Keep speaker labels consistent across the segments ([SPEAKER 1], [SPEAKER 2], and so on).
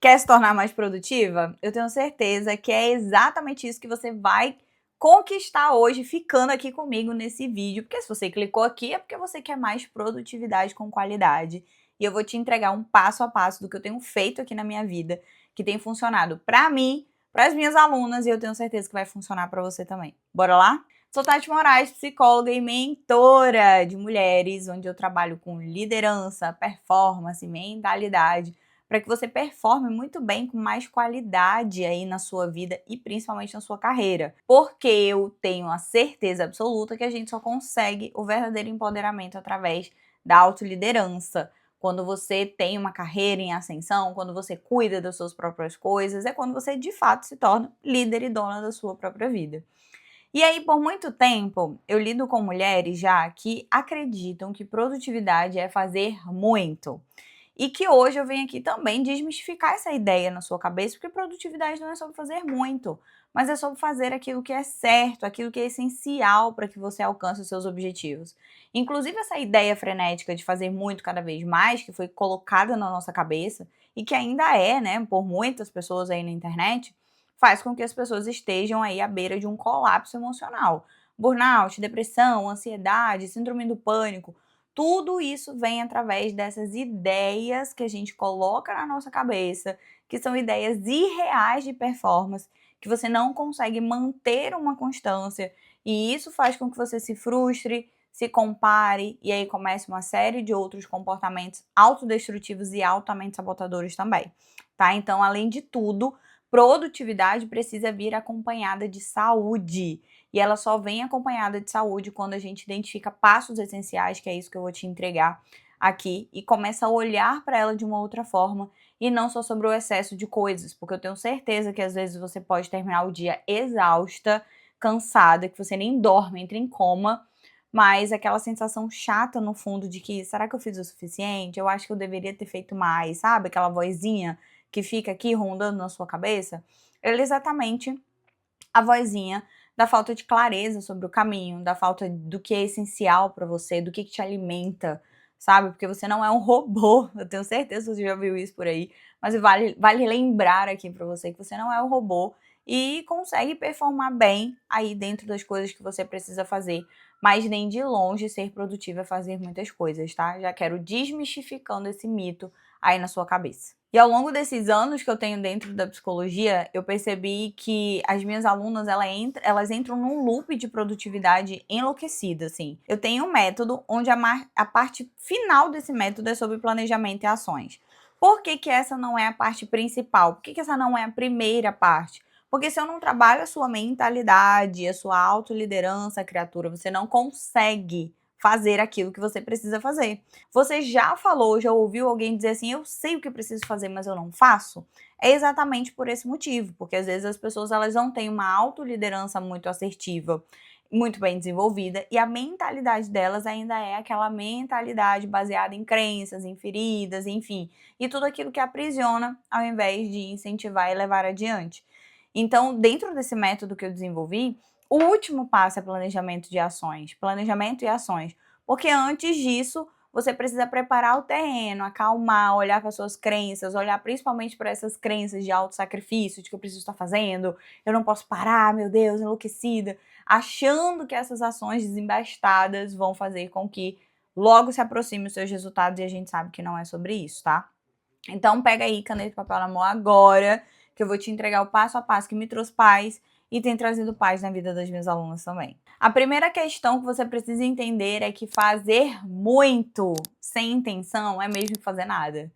[SPEAKER 1] Quer se tornar mais produtiva? Eu tenho certeza que é exatamente isso que você vai conquistar hoje ficando aqui comigo nesse vídeo, porque se você clicou aqui é porque você quer mais produtividade com qualidade. E eu vou te entregar um passo a passo do que eu tenho feito aqui na minha vida, que tem funcionado para mim, para as minhas alunas, e eu tenho certeza que vai funcionar para você também. Bora lá? Sou Tati Moraes, psicóloga e mentora de mulheres, onde eu trabalho com liderança, performance, mentalidade, para que você performe muito bem com mais qualidade aí na sua vida e principalmente na sua carreira. Porque eu tenho a certeza absoluta que a gente só consegue o verdadeiro empoderamento através da autoliderança. Quando você tem uma carreira em ascensão, quando você cuida das suas próprias coisas, é quando você de fato se torna líder e dona da sua própria vida. E aí, por muito tempo, eu lido com mulheres já que acreditam que produtividade é fazer muito. E que hoje eu venho aqui também desmistificar essa ideia na sua cabeça, porque produtividade não é sobre fazer muito, mas é sobre fazer aquilo que é certo, aquilo que é essencial para que você alcance os seus objetivos. Inclusive, essa ideia frenética de fazer muito cada vez mais, que foi colocada na nossa cabeça, e que ainda é, né, por muitas pessoas aí na internet, faz com que as pessoas estejam aí à beira de um colapso emocional. Burnout, depressão, ansiedade, síndrome do pânico, tudo isso vem através dessas ideias que a gente coloca na nossa cabeça, que são ideias irreais de performance, que você não consegue manter uma constância, e isso faz com que você se frustre, se compare, e aí comece uma série de outros comportamentos autodestrutivos e altamente sabotadores também, tá? Então, além de tudo, produtividade precisa vir acompanhada de saúde. E ela só vem acompanhada de saúde quando a gente identifica passos essenciais, que é isso que eu vou te entregar aqui, e começa a olhar para ela de uma outra forma e não só sobre o excesso de coisas, porque eu tenho certeza que às vezes você pode terminar o dia exausta, cansada, que você nem dorme, entra em coma, mas aquela sensação chata no fundo de que será que eu fiz o suficiente? Eu acho que eu deveria ter feito mais, sabe? Aquela vozinha que fica aqui rondando na sua cabeça, ela é exatamente a vozinha da falta de clareza sobre o caminho, da falta do que é essencial para você, do que te alimenta, sabe? Porque você não é um robô, eu tenho certeza que você já viu isso por aí, mas vale lembrar aqui para você que você não é um robô e consegue performar bem aí dentro das coisas que você precisa fazer, mas nem de longe ser produtiva é fazer muitas coisas, tá? Já quero desmistificando esse mito aí na sua cabeça. E ao longo desses anos que eu tenho dentro da psicologia, eu percebi que as minhas alunas, elas entram num loop de produtividade enlouquecida, assim. Eu tenho um método onde a parte final desse método é sobre planejamento e ações. Por que que essa não é a parte principal? Por que que essa não é a primeira parte? Porque se eu não trabalho a sua mentalidade, a sua autoliderança, criatura, você não consegue fazer aquilo que você precisa fazer. Você já falou, já ouviu alguém dizer assim: eu sei o que preciso fazer, mas eu não faço? É exatamente por esse motivo, porque às vezes as pessoas elas não têm uma autoliderança muito assertiva, muito bem desenvolvida, e a mentalidade delas ainda é aquela mentalidade baseada em crenças, em feridas, enfim, e tudo aquilo que aprisiona ao invés de incentivar e levar adiante. Então, dentro desse método que eu desenvolvi, o último passo é planejamento de ações, planejamento e ações, porque antes disso você precisa preparar o terreno, acalmar, olhar para suas crenças, olhar principalmente para essas crenças de autossacrifício, de que eu preciso estar fazendo, eu não posso parar, meu Deus, enlouquecida, achando que essas ações desembastadas vão fazer com que logo se aproxime os seus resultados, e a gente sabe que não é sobre isso, tá? Então pega aí caneta e papel na mão agora, que eu vou te entregar o passo a passo que me trouxe paz e tem trazido paz na vida das minhas alunas também. A primeira questão que você precisa entender é que fazer muito sem intenção é mesmo que fazer nada.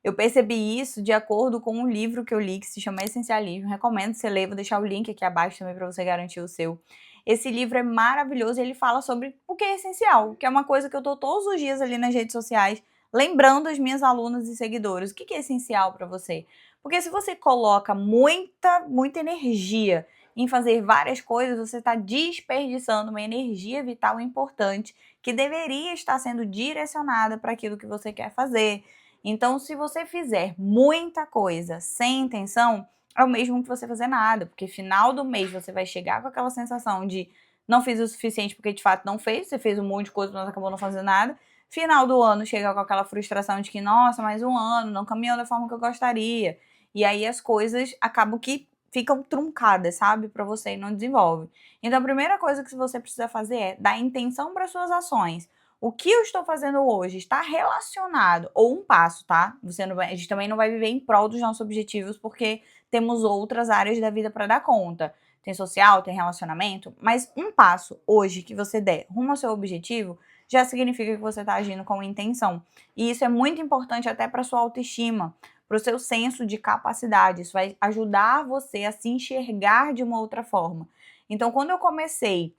[SPEAKER 1] Eu percebi isso de acordo com um livro que eu li que se chama Essencialismo. Recomendo você ler, vou deixar o link aqui abaixo também para você garantir o seu. Esse livro é maravilhoso e ele fala sobre o que é essencial, que é uma coisa que eu tô todos os dias ali nas redes sociais lembrando as minhas alunas e seguidores. O que é essencial para você? Porque se você coloca muita energia em fazer várias coisas, você está desperdiçando uma energia vital importante que deveria estar sendo direcionada para aquilo que você quer fazer. Então, se você fizer muita coisa sem intenção, é o mesmo que você fazer nada, porque final do mês você vai chegar com aquela sensação de não fiz o suficiente porque de fato não fez, você fez um monte de coisa, mas acabou não fazendo nada. Final do ano chega com aquela frustração de que, nossa, mais um ano, não caminhou da forma que eu gostaria. E aí as coisas acabam que ficam truncadas, sabe, para você e não desenvolve. Então a primeira coisa que você precisa fazer é dar intenção para suas ações. O que eu estou fazendo hoje está relacionado, ou um passo, tá? A gente também não vai viver em prol dos nossos objetivos, porque temos outras áreas da vida para dar conta. Tem social, tem relacionamento, mas um passo hoje que você der rumo ao seu objetivo já significa que você está agindo com intenção. E isso é muito importante até para sua autoestima, para o seu senso de capacidade. Isso vai ajudar você a se enxergar de uma outra forma. Então, quando eu comecei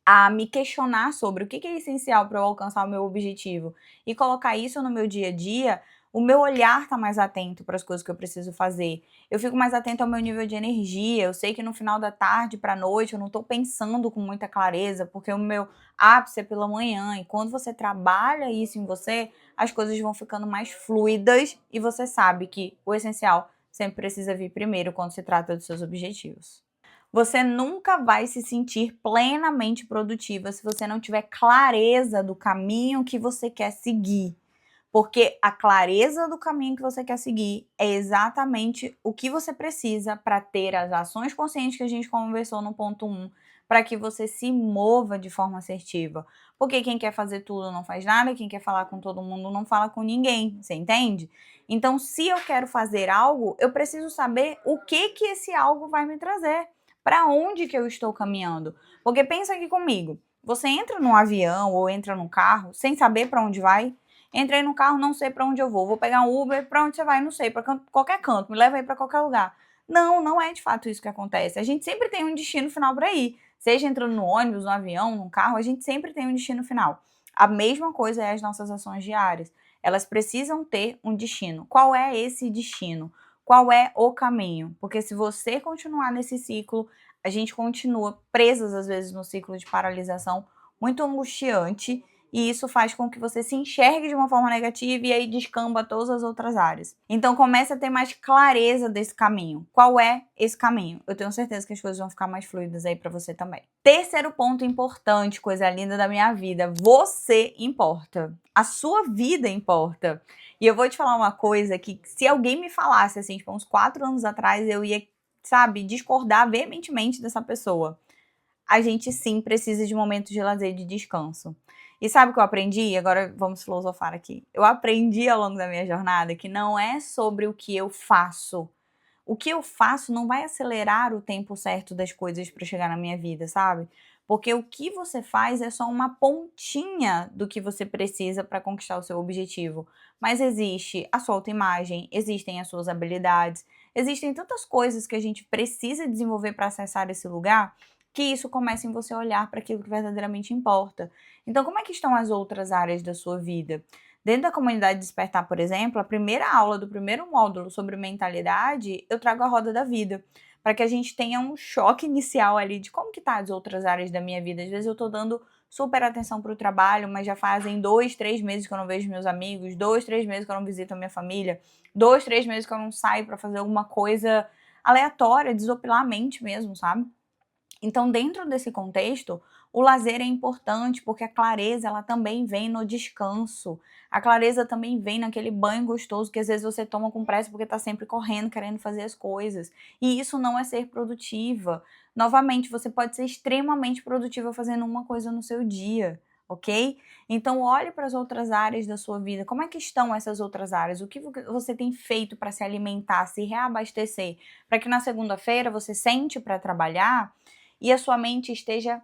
[SPEAKER 1] a me questionar sobre o que é essencial para eu alcançar o meu objetivo e colocar isso no meu dia a dia, o meu olhar está mais atento para as coisas que eu preciso fazer. Eu fico mais atento ao meu nível de energia. Eu sei que no final da tarde para a noite eu não estou pensando com muita clareza, porque o meu ápice é pela manhã. E quando você trabalha isso em você, as coisas vão ficando mais fluidas e você sabe que o essencial sempre precisa vir primeiro quando se trata dos seus objetivos. Você nunca vai se sentir plenamente produtiva se você não tiver clareza do caminho que você quer seguir. Porque a clareza do caminho que você quer seguir é exatamente o que você precisa para ter as ações conscientes que a gente conversou no ponto 1, para que você se mova de forma assertiva. Porque quem quer fazer tudo não faz nada, quem quer falar com todo mundo não fala com ninguém, você entende? Então, se eu quero fazer algo, eu preciso saber o que esse algo vai me trazer. Para onde que eu estou caminhando? Porque pensa aqui comigo, você entra num avião ou entra num carro sem saber para onde vai? Entrei no carro, não sei para onde eu vou pegar um Uber, para onde você vai? Não sei, para qualquer canto, me leva aí para qualquer lugar. Não, não é de fato isso que acontece. A gente sempre tem um destino final para ir. Seja entrando no ônibus, no avião, no carro, a gente sempre tem um destino final. A mesma coisa é as nossas ações diárias. Elas precisam ter um destino. Qual é esse destino? Qual é o caminho? Porque se você continuar nesse ciclo, a gente continua presas às vezes no ciclo de paralisação muito angustiante, e isso faz com que você se enxergue de uma forma negativa e aí descamba todas as outras áreas. Então comece a ter mais clareza desse caminho. Qual é esse caminho? Eu tenho certeza que as coisas vão ficar mais fluidas aí para você também. Terceiro ponto importante, coisa linda da minha vida, você importa. A sua vida importa. E eu vou te falar uma coisa que se alguém me falasse assim, tipo, uns 4 anos atrás, eu ia, sabe, discordar veementemente dessa pessoa. A gente sim precisa de momentos de lazer e de descanso. E sabe o que eu aprendi? Agora vamos filosofar aqui. Eu aprendi ao longo da minha jornada que não é sobre o que eu faço. O que eu faço não vai acelerar o tempo certo das coisas para chegar na minha vida, sabe? Porque o que você faz é só uma pontinha do que você precisa para conquistar o seu objetivo. Mas existe a sua autoimagem, existem as suas habilidades, existem tantas coisas que a gente precisa desenvolver para acessar esse lugar, que isso começa em você olhar para aquilo que verdadeiramente importa. Então, como é que estão as outras áreas da sua vida? Dentro da comunidade Despertar, por exemplo, a primeira aula do primeiro módulo sobre mentalidade, eu trago a roda da vida, para que a gente tenha um choque inicial ali de como que tá as outras áreas da minha vida. Às vezes eu tô dando super atenção para o trabalho, mas já fazem 2, 3 meses que eu não vejo meus amigos, 2, 3 meses que eu não visito a minha família, 2, 3 meses que eu não saio para fazer alguma coisa aleatória, desopilar a mente mesmo, sabe? Então, dentro desse contexto, o lazer é importante porque a clareza ela também vem no descanso. A clareza também vem naquele banho gostoso que às vezes você toma com pressa porque está sempre correndo, querendo fazer as coisas. E isso não é ser produtiva. Novamente, você pode ser extremamente produtiva fazendo uma coisa no seu dia, ok? Então, olhe para as outras áreas da sua vida. Como é que estão essas outras áreas? O que você tem feito para se alimentar, se reabastecer? Para que na segunda-feira você sente para trabalhar e a sua mente esteja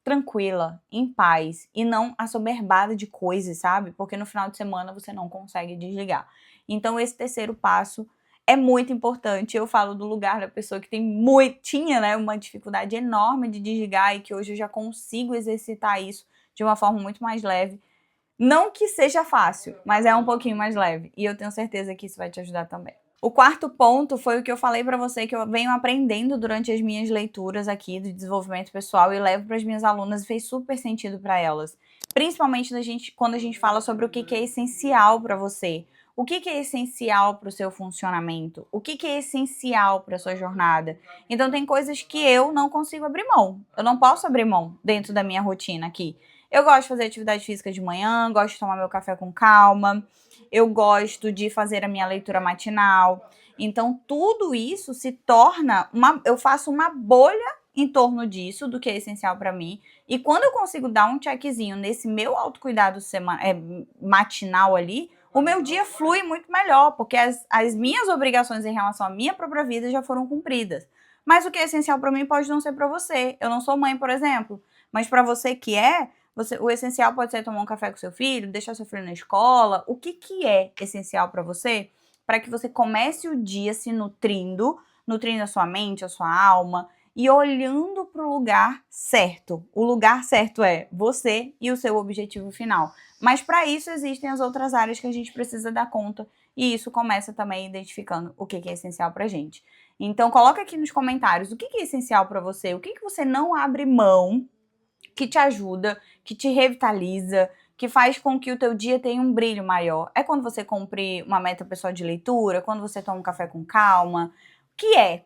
[SPEAKER 1] tranquila, em paz e não assoberbada de coisas, sabe? Porque no final de semana você não consegue desligar. Então esse terceiro passo é muito importante. Eu falo do lugar da pessoa que tinha, né, uma dificuldade enorme de desligar e que hoje eu já consigo exercitar isso de uma forma muito mais leve. Não que seja fácil, mas é um pouquinho mais leve. E eu tenho certeza que isso vai te ajudar também. O quarto ponto foi o que eu falei para você, que eu venho aprendendo durante as minhas leituras aqui de desenvolvimento pessoal e levo para as minhas alunas e fez super sentido para elas. Principalmente quando a gente fala sobre o que é essencial para você. O que é essencial para o seu funcionamento? O que é essencial para a sua jornada? Então tem coisas que eu não consigo abrir mão. Eu não posso abrir mão dentro da minha rotina aqui. Eu gosto de fazer atividade física de manhã, gosto de tomar meu café com calma, eu gosto de fazer a minha leitura matinal. Então, tudo isso se torna eu faço uma bolha em torno disso, do que é essencial para mim. E quando eu consigo dar um checkzinho nesse meu autocuidado matinal ali, o meu dia flui muito melhor, porque as minhas obrigações em relação à minha própria vida já foram cumpridas. Mas o que é essencial para mim pode não ser para você. Eu não sou mãe, por exemplo, mas para você que é, o essencial pode ser tomar um café com seu filho, deixar seu filho na escola. O que é essencial para você? Para que você comece o dia se nutrindo a sua mente, a sua alma, e olhando para o lugar certo. O lugar certo é você e o seu objetivo final. Mas para isso existem as outras áreas que a gente precisa dar conta, e isso começa também identificando o que é essencial para a gente. Então coloca aqui nos comentários o que é essencial para você, o que você não abre mão, que te ajuda, que te revitaliza, que faz com que o teu dia tenha um brilho maior. É quando você cumpre uma meta pessoal de leitura, quando você toma um café com calma.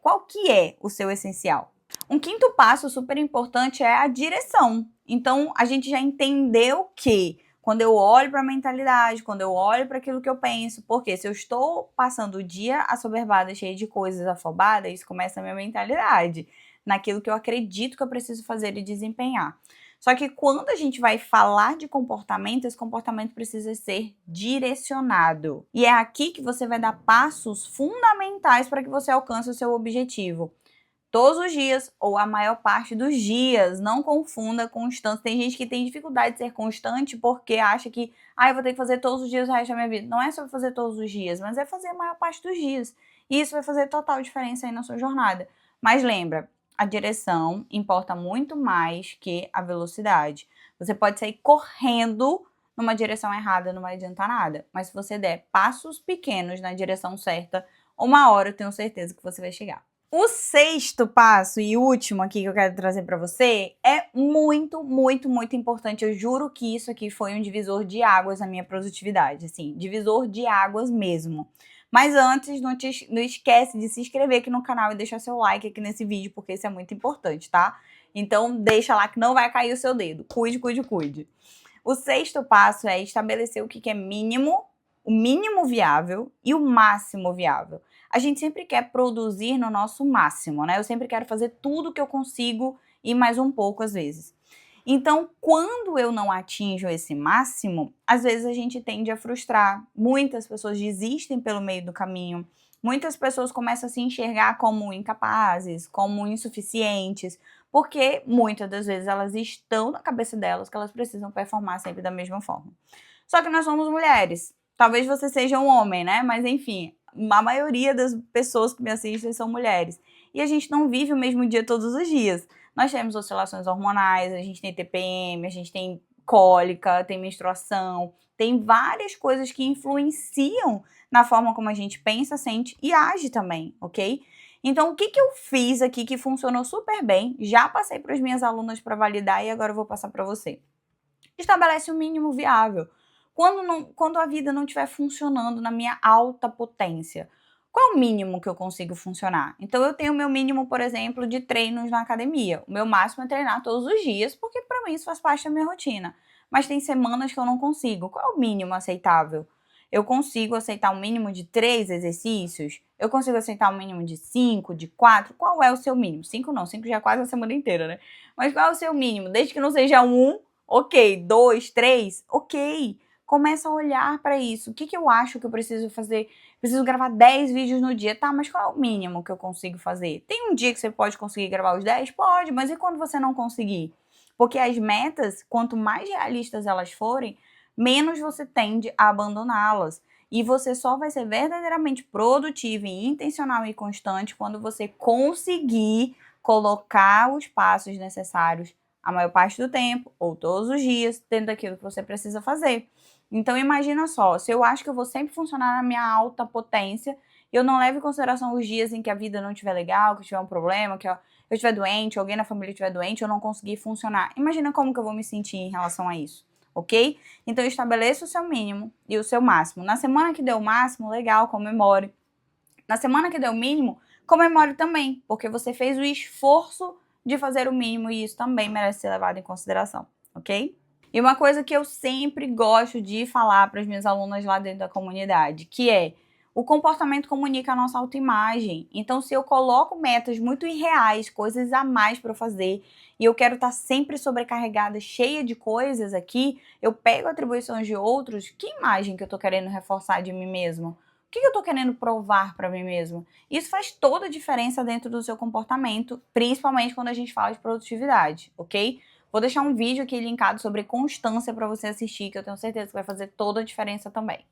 [SPEAKER 1] Qual que é o seu essencial? Um quinto passo super importante é a direção. Então, a gente já entendeu que quando eu olho para a mentalidade, quando eu olho para aquilo que eu penso, porque se eu estou passando o dia assoberbada, cheia de coisas afobadas, isso começa a minha mentalidade, naquilo que eu acredito que eu preciso fazer e desempenhar. Só que quando a gente vai falar de comportamento, esse comportamento precisa ser direcionado. E é aqui que você vai dar passos fundamentais para que você alcance o seu objetivo. Todos os dias, ou a maior parte dos dias. Não confunda constância. Tem gente que tem dificuldade de ser constante porque acha que eu vou ter que fazer todos os dias o resto da minha vida. Não é só fazer todos os dias, mas é fazer a maior parte dos dias. E isso vai fazer total diferença aí na sua jornada. Mas lembra, a direção importa muito mais que a velocidade. Você pode sair correndo numa direção errada, não vai adiantar nada. Mas se você der passos pequenos na direção certa, uma hora eu tenho certeza que você vai chegar. O sexto passo e último aqui que eu quero trazer para você é muito, muito, muito importante. Eu juro que isso aqui foi um divisor de águas na minha produtividade, assim, divisor de águas mesmo. Mas antes, não esquece de se inscrever aqui no canal e deixar seu like aqui nesse vídeo, porque isso é muito importante, tá? Então deixa lá que não vai cair o seu dedo. Cuide, cuide, cuide. O sexto passo é estabelecer o que é mínimo, o mínimo viável e o máximo viável. A gente sempre quer produzir no nosso máximo, né? Eu sempre quero fazer tudo que eu consigo e mais um pouco às vezes. Então, quando eu não atinjo esse máximo, às vezes a gente tende a frustrar. Muitas pessoas desistem pelo meio do caminho. Muitas pessoas começam a se enxergar como incapazes, como insuficientes, porque muitas das vezes elas estão na cabeça delas que elas precisam performar sempre da mesma forma. Só que nós somos mulheres. Talvez você seja um homem, né? Mas enfim, a maioria das pessoas que me assistem são mulheres. E a gente não vive o mesmo dia todos os dias. Nós temos oscilações hormonais, a gente tem TPM, a gente tem cólica, tem menstruação, tem várias coisas que influenciam na forma como a gente pensa, sente e age também, ok? Então, o que eu fiz aqui que funcionou super bem, já passei para as minhas alunas para validar e agora eu vou passar para você. Estabelece o mínimo viável. Quando a vida não estiver funcionando na minha alta potência, qual é o mínimo que eu consigo funcionar? Então, eu tenho o meu mínimo, por exemplo, de treinos na academia. O meu máximo é treinar todos os dias, porque para mim isso faz parte da minha rotina. Mas tem semanas que eu não consigo. Qual é o mínimo aceitável? Eu consigo aceitar um mínimo de 3 exercícios? Eu consigo aceitar um mínimo de 5, de 4? Qual é o seu mínimo? 5 não, 5 já é quase a semana inteira, né? Mas qual é o seu mínimo? Desde que não seja 1, ok. 2, 3, ok. Começa a olhar para isso. O que eu acho que eu preciso fazer? Preciso gravar 10 vídeos no dia. Tá, mas qual é o mínimo que eu consigo fazer? Tem um dia que você pode conseguir gravar os 10? Pode, mas e quando você não conseguir? Porque as metas, quanto mais realistas elas forem, menos você tende a abandoná-las. E você só vai ser verdadeiramente produtivo e intencional e constante quando você conseguir colocar os passos necessários a maior parte do tempo, ou todos os dias, dentro daquilo que você precisa fazer. Então imagina só, se eu acho que eu vou sempre funcionar na minha alta potência, eu não levo em consideração os dias em que a vida não estiver legal, que eu tiver um problema, que eu estiver doente, alguém na família estiver doente, eu não conseguir funcionar. Imagina como que eu vou me sentir em relação a isso, ok? Então estabeleça o seu mínimo e o seu máximo. Na semana que deu o máximo, legal, comemore. Na semana que deu o mínimo, comemore também, porque você fez o esforço de fazer o mínimo e isso também merece ser levado em consideração, ok? E uma coisa que eu sempre gosto de falar para as minhas alunas lá dentro da comunidade, que é O comportamento comunica a nossa autoimagem. Então, se eu coloco metas muito irreais, coisas a mais para eu fazer, e eu quero estar sempre sobrecarregada, cheia de coisas aqui, eu pego atribuições de outros, que imagem que eu estou querendo reforçar de mim mesma? O que eu estou querendo provar para mim mesma? Isso faz toda a diferença dentro do seu comportamento, principalmente quando a gente fala de produtividade, ok? Vou deixar um vídeo aqui linkado sobre constância para você assistir, que eu tenho certeza que vai fazer toda a diferença também.